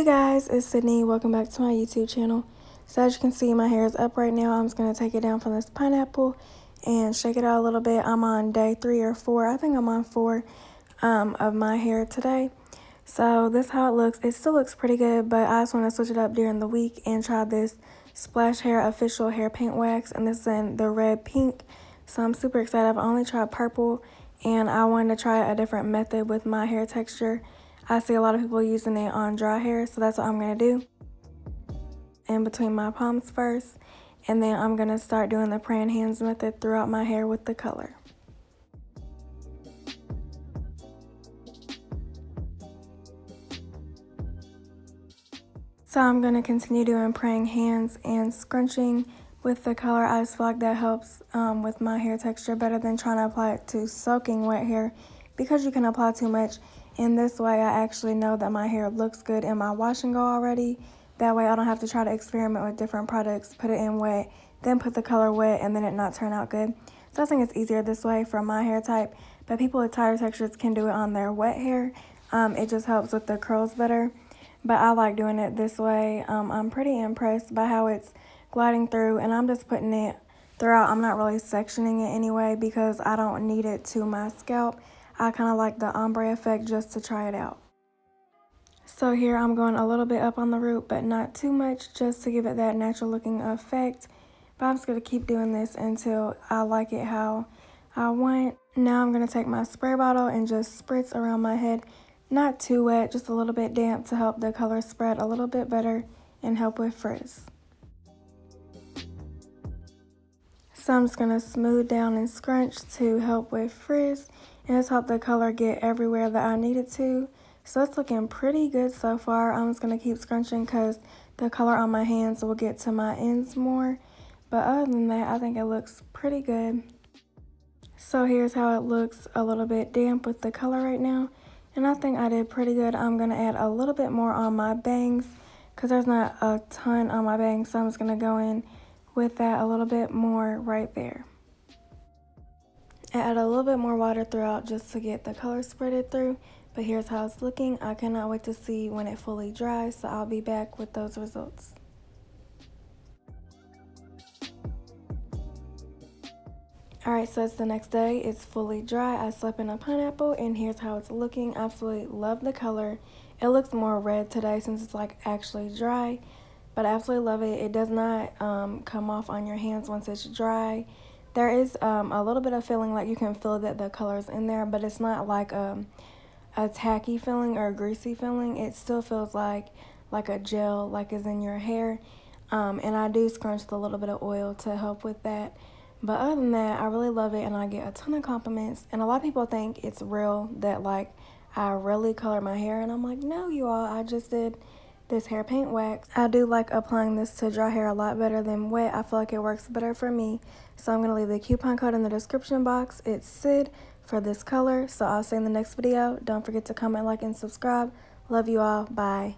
Hey guys, it's Sydney. Welcome back to my YouTube channel. So as you can see, my hair is up right now. I'm just going to take it down from this pineapple and shake it out a little bit. I'm on day 3 or 4. I think I'm on 4 of my hair today. So this is how it looks. It still looks pretty good, but I just want to switch it up during the week and try this Splash Hair official hair paint wax. And this is in the red pink. So I'm super excited. I've only tried purple and I wanted to try a different method with my hair texture. I see a lot of people using it on dry hair, so that's what I'm going to do. In between my palms first, and then I'm going to start doing the praying hands method throughout my hair with the color. So I'm going to continue doing praying hands and scrunching with the color. I just feel like that helps with my hair texture better than trying to apply it to soaking wet hair, because you can apply too much. In this way, I actually know that my hair looks good in my wash and go already. That way I don't have to try to experiment with different products, put it in wet, then put the color wet, and then it not turn out good. So I think it's easier this way for my hair type, but people with tighter textures can do it on their wet hair. It just helps with the curls better, but I like doing it this way. I'm pretty impressed by how it's gliding through, and I'm just putting it throughout. I'm not really sectioning it anyway because I don't need it to my scalp. I kind of like the ombre effect just to try it out. So here I'm going a little bit up on the root, but not too much, just to give it that natural looking effect. But I'm just going to keep doing this until I like it how I want. Now I'm going to take my spray bottle and just spritz around my head. Not too wet, just a little bit damp to help the color spread a little bit better and help with frizz. So I'm just going to smooth down and scrunch to help with frizz and just help the color get everywhere that I need it to. So it's looking pretty good so far. I'm just going to keep scrunching because the color on my hands will get to my ends more. But other than that, I think it looks pretty good. So here's how it looks a little bit damp with the color right now. And I think I did pretty good. I'm going to add a little bit more on my bangs because there's not a ton on my bangs. So I'm just going to go in with that a little bit more right there. Add a little bit more water throughout just to get the color spreaded through. But here's how it's looking. I cannot wait to see when it fully dries, so I'll be back with those results. Alright, so it's the next day. It's fully dry. I slept in a pineapple, and here's how it's looking. Absolutely love the color. It looks more red today since it's like actually dry, but I absolutely love it. It does not come off on your hands once it's dry. There is a little bit of feeling like you can feel that the color's in there, but it's not like a tacky feeling or a greasy feeling. It still feels like a gel, like is in your hair. And I do scrunch with a little bit of oil to help with that. But other than that, I really love it, and I get a ton of compliments. And a lot of people think it's real, that like I really color my hair, and I'm like, no, you all, I just did this hair paint wax. I do like applying this to dry hair a lot better than wet. I feel like it works better for me. So I'm going to leave the coupon code in the description box. It's SYD for this color. So I'll see you in the next video. Don't forget to comment, like, and subscribe. Love you all. Bye.